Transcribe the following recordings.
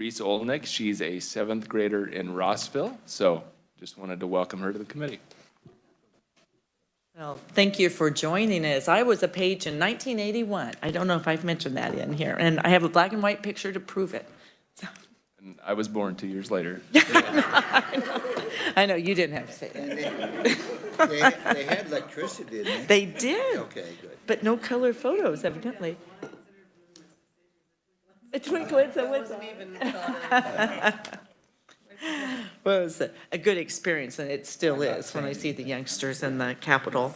Reese Olnick. She's a 7th grader in Rossville, so just wanted to welcome her to the committee. Well, thank you for joining us. I was a page in 1981. I don't know if I've mentioned that in here, and I have a black and white picture to prove it. So. And I was born 2 years later. I know, you didn't have to say that. They had electricity, didn't They did. Okay, good. But no color photos, evidently. A twinkle, it's a whistle. Well, it was a good experience, and it still is when I see the youngsters in the Capitol.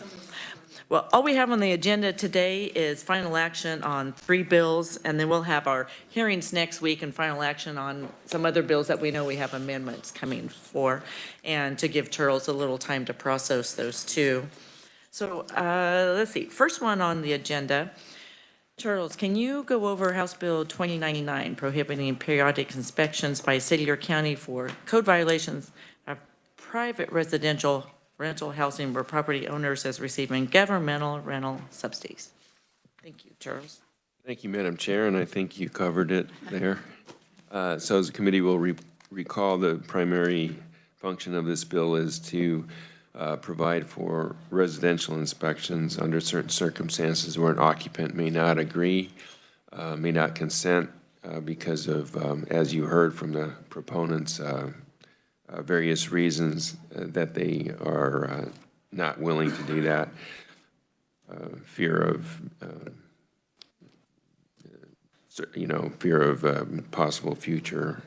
Well, all we have on the agenda today is final action on 3 bills, and then we'll have our hearings next week and final action on some other bills that we know we have amendments coming for, and to give Charles a little time to process those too. So let's see, first one on the agenda. Charles, can you go over House Bill 2099 prohibiting periodic inspections by city or county for code violations of private residential rental housing where property owners is receiving governmental rental subsidies? Thank you, Charles. Thank you, Madam Chair, and I think you covered it there. So as the committee will recall, the primary function of this bill is to provide for residential inspections under certain circumstances where an occupant may not agree, may not consent because of, as you heard from the proponents, various reasons that they are not willing to do that. Fear of, fear of possible future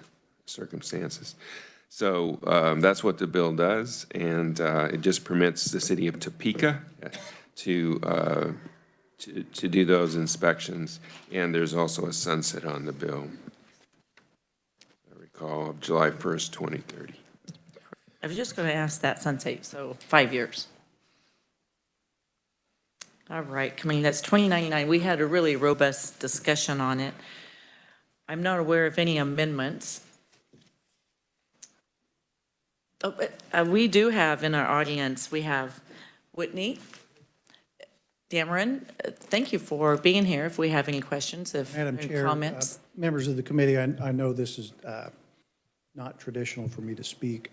circumstances. So that's what the bill does, and it just permits the city of Topeka to do those inspections, and there's also a sunset on the bill. I recall July 1st, 2030. I was just going to ask that, sunset, so 5 years. All right, that's 2099. We had a really robust discussion on it. I'm not aware of any amendments. Oh, but, we do have in our audience, we have Whitney Dameron. Thank you for being here. If we have any questions, Madam Chair, comments. Members of the committee, I know this is not traditional for me to speak.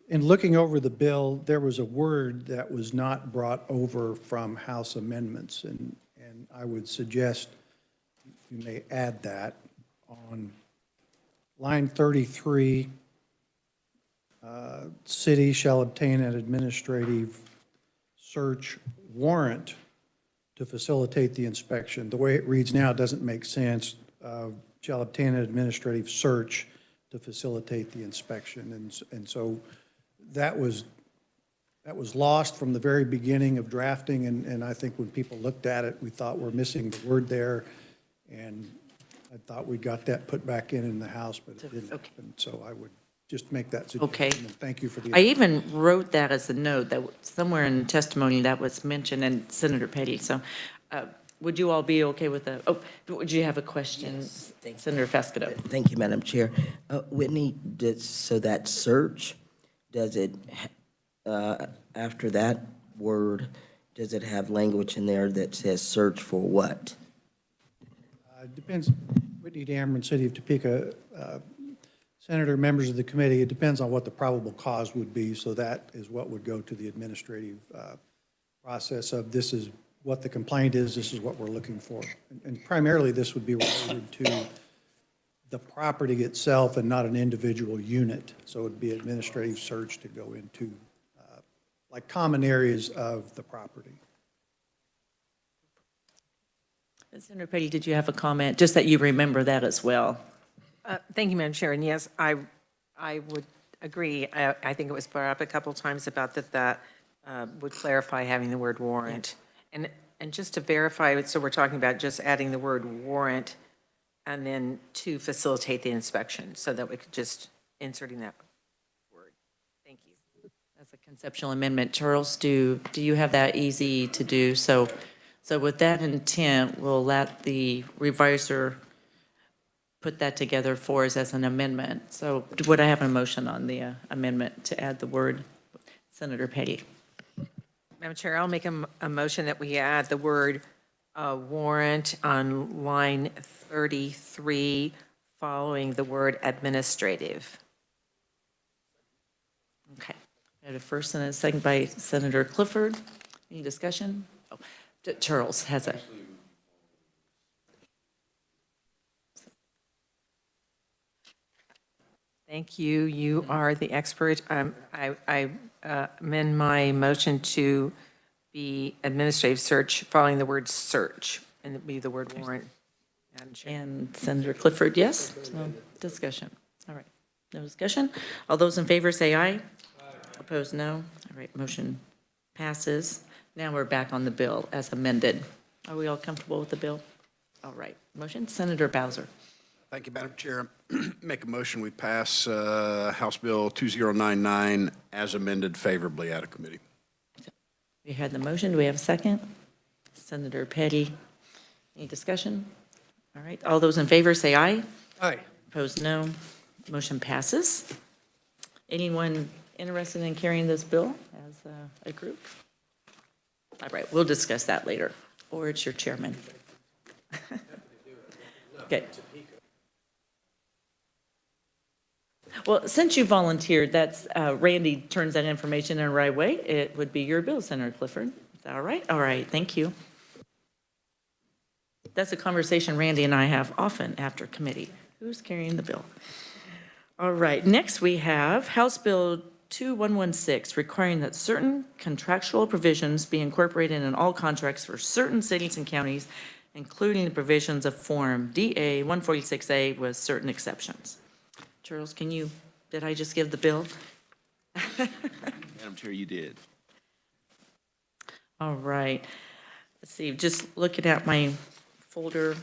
In looking over the bill, there was a word that was not brought over from House amendments, and I would suggest you may add that on line 33. City shall obtain an administrative search warrant to facilitate the inspection. The way it reads now doesn't make sense. Shall obtain an administrative search to facilitate the inspection. And so that was lost from the very beginning of drafting, and I think when people looked at it, we thought we're missing the word there, and I thought we got that put back in the House, but it didn't happen. So I would just make that suggestion. Okay. And thank you for the. I even wrote that as a note that somewhere in testimony that was mentioned, and Senator Petty. So would you all be okay with that? Oh, would you have a question? Yes, Senator Fescoto. Thank you, Madam Chair. Whitney, so that search, does it, after that word, does it have language in there that says search for what? It depends. Whitney Dameron, City of Topeka, Senator, members of the committee, it depends on what the probable cause would be. So that is what would go to the administrative process of this is what the complaint is, this is what we're looking for. And primarily this would be related to the property itself and not an individual unit. So it would be administrative search to go into like common areas of the property. Senator Petty, did you have a comment? Just that you remember that as well. Thank you, Madam Chair. And yes, I would agree. I think it was brought up a couple times about that would clarify having the word warrant. And just to verify, so we're talking about just adding the word warrant and then to facilitate the inspection, so that we could just inserting that word. Thank you. That's a conceptual amendment. Charles, do you have that easy to do? So with that intent, we'll let the reviser put that together for us as an amendment. So would I have a motion on the amendment to add the word? Senator Petty. Madam Chair, I'll make a motion that we add the word warrant on line 33 following the word administrative. Okay. I had a first and a second by Senator Clifford. Any discussion? Oh, Charles has a. Thank you. You are the expert. I amend my motion to be administrative search following the word search and be the word warrant. Madam Chair. And Senator Clifford, yes? No discussion. All right. No discussion? All those in favor say aye. Opposed, no. All right, motion passes. Now we're back on the bill as amended. Are we all comfortable with the bill? All right. Motion, Senator Bowser. Thank you, Madam Chair. Make a motion, we pass House Bill 2099 as amended favorably out of committee. We had the motion. Do we have a second? Senator Petty. Any discussion? All right. All those in favor say aye. Aye. Opposed, no. Motion passes. Anyone interested in carrying this bill as a group? All right, we'll discuss that later. Or it's your chairman. Okay. Well, since you volunteered, that's, Randy turns that information in the right way. It would be your bill, Senator Clifford. Is that all right? All right, thank you. That's a conversation Randy and I have often after committee. Who's carrying the bill? All right, next we have House Bill 2116, requiring that certain contractual provisions be incorporated in all contracts for certain cities and counties, including the provisions of Form DA 146A with certain exceptions. Charles, did I just give the bill? Madam Chair, you did. All right. Let's see, just looking at my folder,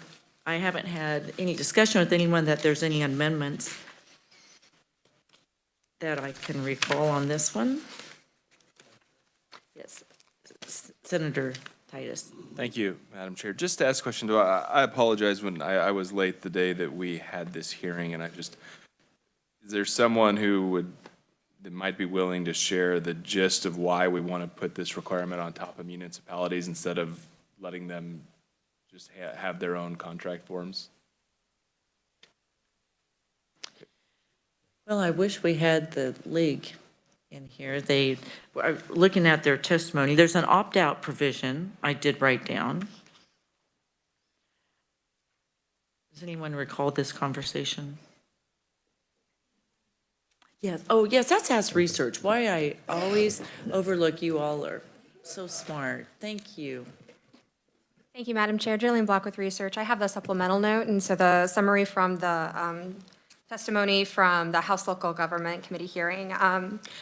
I haven't had any discussion with anyone that there's any amendments that I can recall on this one. Yes, Senator Titus. Thank you, Madam Chair. Just to ask a question, I apologize when I was late the day that we had this hearing, and is there someone that might be willing to share the gist of why we want to put this requirement on top of municipalities instead of letting them just have their own contract forms? Well, I wish we had the league in here. They are looking at their testimony. There's an opt-out provision I did write down. Does anyone recall this conversation? Yes. Oh, yes, that's Ask Research. Why I always overlook you all are so smart. Thank you. Thank you, Madam Chair. Jillian Block with Research. I have the supplemental note, and so the summary from the testimony from the House Local Government Committee hearing.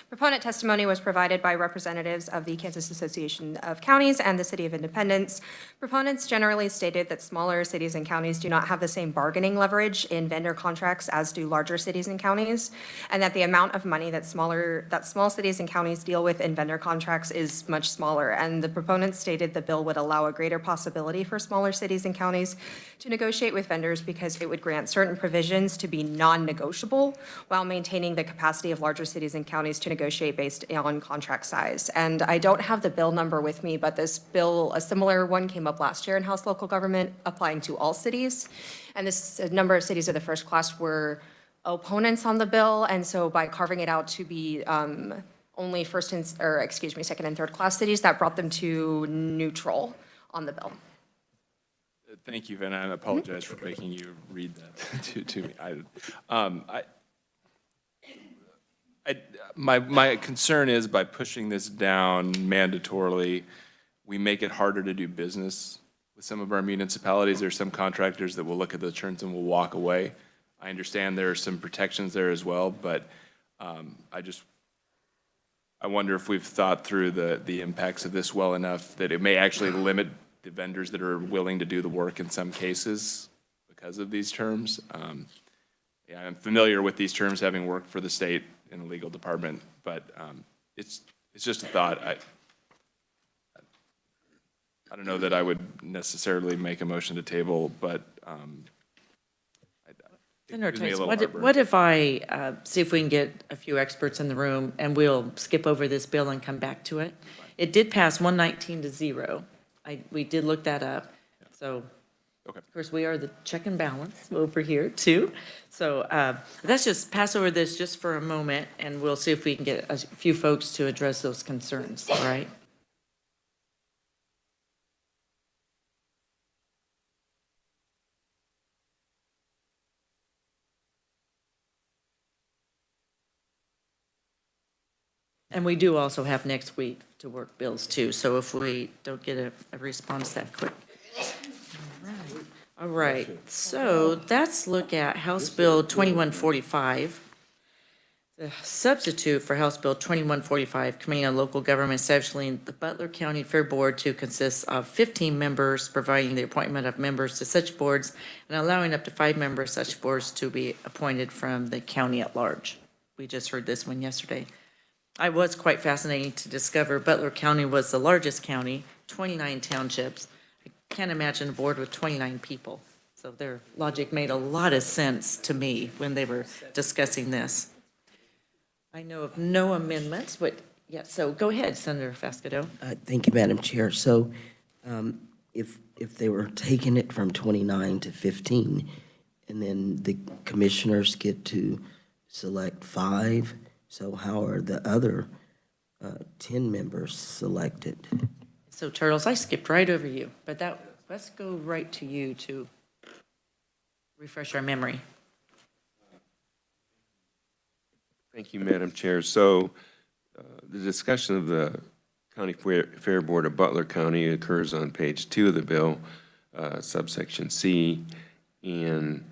Proponent testimony was provided by representatives of the Kansas Association of Counties and the City of Independence. Proponents generally stated that smaller cities and counties do not have the same bargaining leverage in vendor contracts as do larger cities and counties, and that the amount of money that small cities and counties deal with in vendor contracts is much smaller. And the proponents stated the bill would allow a greater possibility for smaller cities and counties to negotiate with vendors because it would grant certain provisions to be non-negotiable while maintaining the capacity of larger cities and counties to negotiate based on contract size. And I don't have the bill number with me, but this bill, a similar one came up last year in House Local Government applying to all cities. And this a number of cities of the first class were opponents on the bill. And so by carving it out to be only second and third class cities, that brought them to neutral on the bill. Thank you, and I apologize for making you read that to me. My concern is by pushing this down mandatorily, we make it harder to do business with some of our municipalities. There are some contractors that will look at the terms and will walk away. I understand there are some protections there as well, but I wonder if we've thought through the impacts of this well enough that it may actually limit the vendors that are willing to do the work in some cases because of these terms. Yeah, I'm familiar with these terms, having worked for the state in the legal department, but it's just a thought. I don't know that I would necessarily make a motion to table, but Senator Tice, what if I see if we can get a few experts in the room and we'll skip over this bill and come back to it? It did pass 119 to 0. We did look that up. So Okay. Of course, we are the check and balance over here too. So let's just pass over this just for a moment and we'll see if we can get a few folks to address those concerns, all right? And we do also have next week to work bills too, so if we don't get a response that quick. All right, so let's look at House Bill 2145. The substitute for House Bill 2145, Committee on Local Government, establishing the Butler County Fair Board to consist of 15 members, providing the appointment of members to such boards, and allowing up to 5 members such boards to be appointed from the county at large. We just heard this one yesterday. I was quite fascinating to discover Butler County was the largest county, 29 townships. I can't imagine a board with 29 people. So their logic made a lot of sense to me when they were discussing this. I know of no amendments, but yeah, so go ahead, Senator Fasquedo. Thank you, Madam Chair. So if they were taking it from 29 to 15, and then the commissioners get to select 5, so how are the other 10 members selected? So Charles, I skipped right over you, but let's go right to you to refresh our memory. Thank you, Madam Chair. So the discussion of the County Fair Board of Butler County occurs on page 2 of the bill, subsection C. And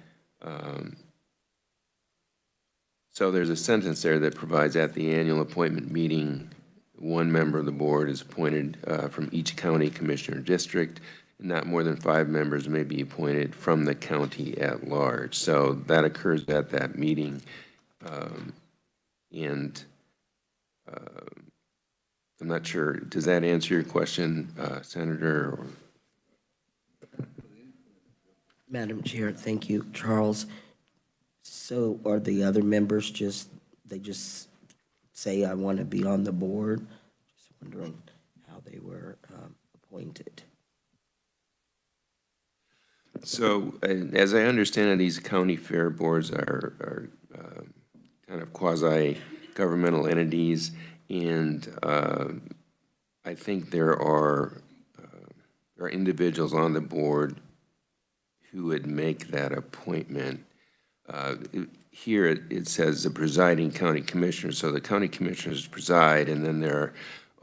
so there's a sentence there that provides at the annual appointment meeting, 1 member of the board is appointed from each county commissioner district, and not more than 5 members may be appointed from the county at large. So that occurs at that meeting. And I'm not sure, does that answer your question, Senator? Madam Chair, thank you, Charles. So are the other members they just say, I want to be on the board? Just wondering how they were appointed. So as I understand it, these county fair boards are kind of quasi-governmental entities, and I think there are individuals on the board who would make that appointment. Here it says the presiding county commissioner, so the county commissioners preside, and then there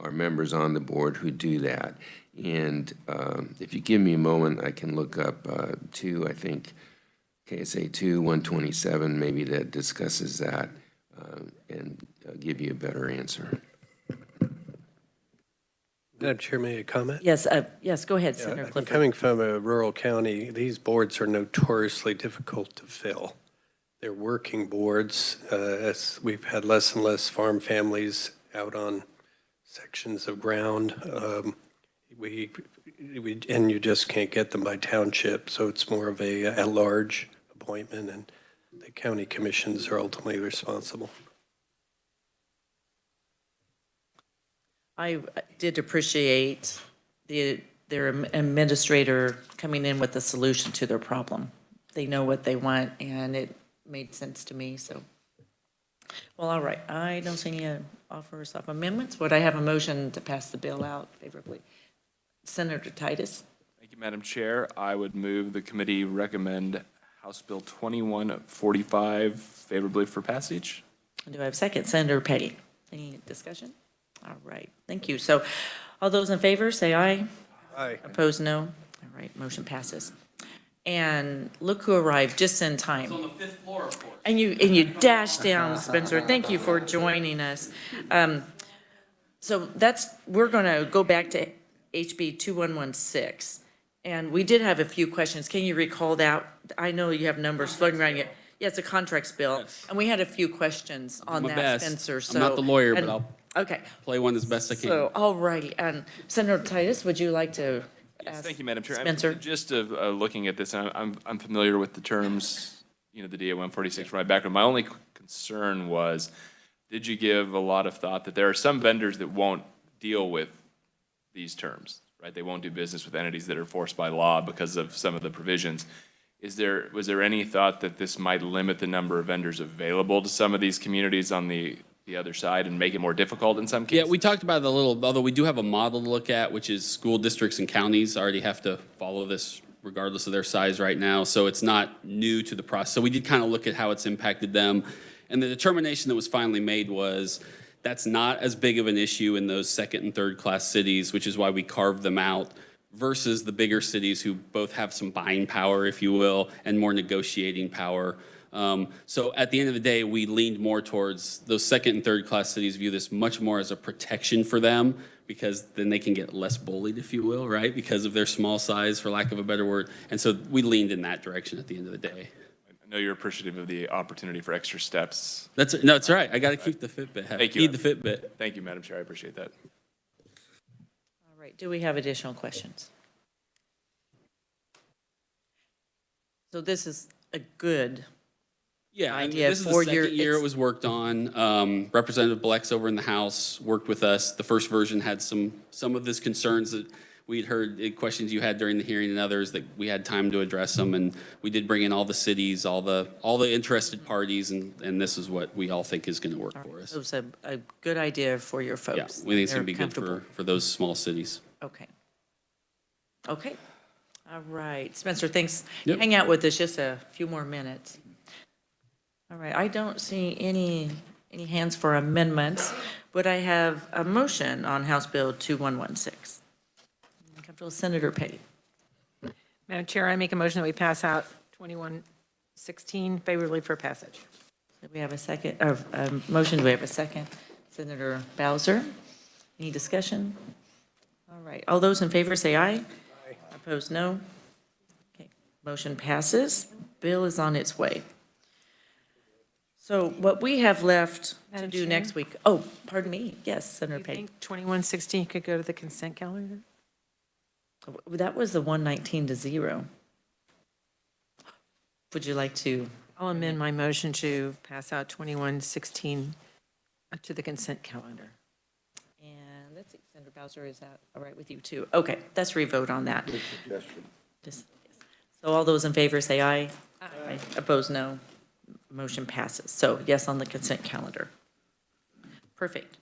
are members on the board who do that. And if you give me a moment, I can look up I think, KSA 2-127, maybe that discusses that and give you a better answer. Madam Chair, may I comment? Yes, yes, go ahead, Senator I'm Clifford. coming from a rural county. These boards are notoriously difficult to fill. They're working boards. As we've had less and less farm families out on sections of ground. And you just can't get them by township, so it's more of a at-large appointment, and the county commissions are ultimately responsible. I did appreciate their administrator coming in with a solution to their problem. They know what they want, and it made sense to me, so. Well, all right, I don't see any offers of amendments. Would I have a motion to pass the bill out favorably? Senator Titus. Thank you, Madam Chair. I would move the committee recommend House Bill 2145 favorably for passage. Do I have a second? Senator Petty. Any discussion? All right, thank you. So all those in favor, say aye. Aye. Opposed, no. All right, motion passes. And look who arrived just in time. It's on the 5th floor, of course. And you dashed down, Spencer. Thank you for joining us. So we're going to go back to HB 2116. And we did have a few questions. Can you recall that? I know you have numbers floating around. Yeah, it's a contracts bill. Yes. And we had a few questions on My that, best. Spencer. I'm not the lawyer, but I'll Okay. play one as best I can. So, all righty. And Senator Titus, would you like to Yes, ask thank you, Madam Chair. Spencer? Just looking at this, I'm familiar with the terms, the DA 146 from my background. My only concern was, did you give a lot of thought that there are some vendors that won't deal with these terms? right? They won't do business with entities that are forced by law because of some of the provisions. Was there any thought that this might limit the number of vendors available to some of these communities on the other side and make it more difficult in some Yeah, cases? we talked about it a little, although we do have a model to look at, which is school districts and counties already have to follow this regardless of their size right now. So it's not new to the process. So we did kind of look at how it's impacted them. And the determination that was finally made was that's not as big of an issue in those second and third class cities, which is why we carved them out, versus the bigger cities who both have some buying power, if you will, and more negotiating power. So at the end of the day, we leaned more towards those second and third class cities view this much more as a protection for them, because then they can get less bullied, if you will, right? Because of their small size, for lack of a better word. And so we leaned in that direction at the end of the day. I know you're appreciative of the opportunity for extra steps. No, it's all right. I got to keep the Fitbit. Thank you. Need the Fitbit. Thank you, Madam Chair. I appreciate that. All right, do we have additional questions? So this is a good Yeah, I mean, idea this is the for second your- year it it's- was worked on. Representative Blex over in the House worked with us. The first version had some of these concerns that we'd heard, questions you had during the hearing and others, that we had time to address them. And we did bring in all the cities, all the interested parties, and this is what we all think is going to work for us. It was a good idea for your Yeah, folks. we think it's They're going to be good comfortable. for those small cities. Okay. Okay. All right. Spencer, thanks. Yep. Hang out with us just a few more minutes. All right. I don't see any hands for amendments. Would I have a motion on House Bill 2116? Capital Senator Pate. Madam Chair, I make a motion that we pass out 2116 favorably for passage. Do we have a second, or a motion? Do we have a second? Senator Bowser? Any discussion? All right. All those in favor say aye. Aye. Opposed, no. Okay. Motion passes. Bill is on its way. So what we have left to Madam do Chair? next week, oh, pardon me. Yes, Senator You Pate. think 2116 could go to the consent calendar? That was the 119-0. Would you like to? I'll amend my motion to pass out 2116 to the consent calendar. And let's see, Senator Bowser, is that all right with you too? Okay, let's revote on that. Good suggestion. So all those in favor say aye. Aye. Opposed, no. Motion passes. So yes on the consent calendar. Perfect.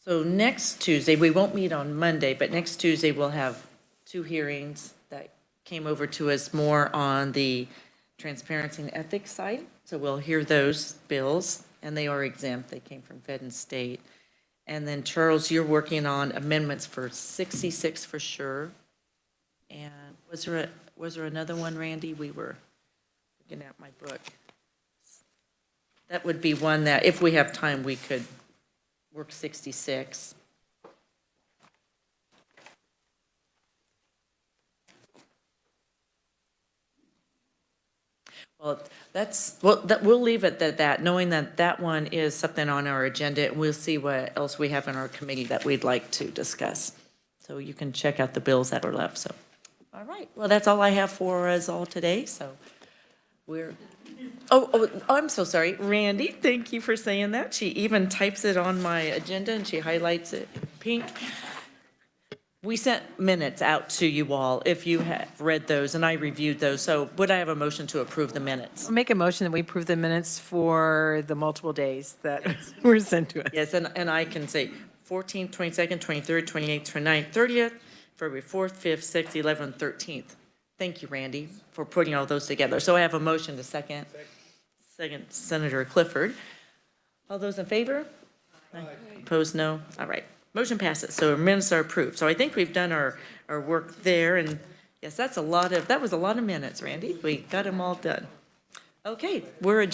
So next Tuesday, we won't meet on Monday, but next Tuesday we'll have two hearings that came over to us more on the transparency and ethics side. So we'll hear those bills, and they are exempt. They came from Fed and state. And then Charles, you're working on amendments for 66 for sure. And was there another one, Randy? We were looking at my book. That would be one that, if we have time, we could work 66. Well, we'll leave it at that, knowing that that one is something on our agenda, and we'll see what else we have in our committee that we'd like to discuss. So you can check out the bills that are left, so. All right, well, that's all I have for us all today, so I'm so sorry. Randy, thank you for saying that. She even types it on my agenda and she highlights it in pink. We sent minutes out to you all, if you have read those, and I reviewed those. So would I have a motion to approve the minutes? I'll make a motion that we approve the minutes for the multiple days that were sent to us. Yes, and I can say 14th, 22nd, 23rd, 28th, 29th, 30th, February 4th, 5th, 6th, 11th, 13th. Thank you, Randy, for putting all those together. So I have a motion to second. Second, Senator Clifford. All those in favor? Aye. Opposed, no? All right. Motion passes. So minutes are approved. So I think we've done our work there. And yes, that was a lot of minutes, Randy. We got them all done. Okay, we're adjourned.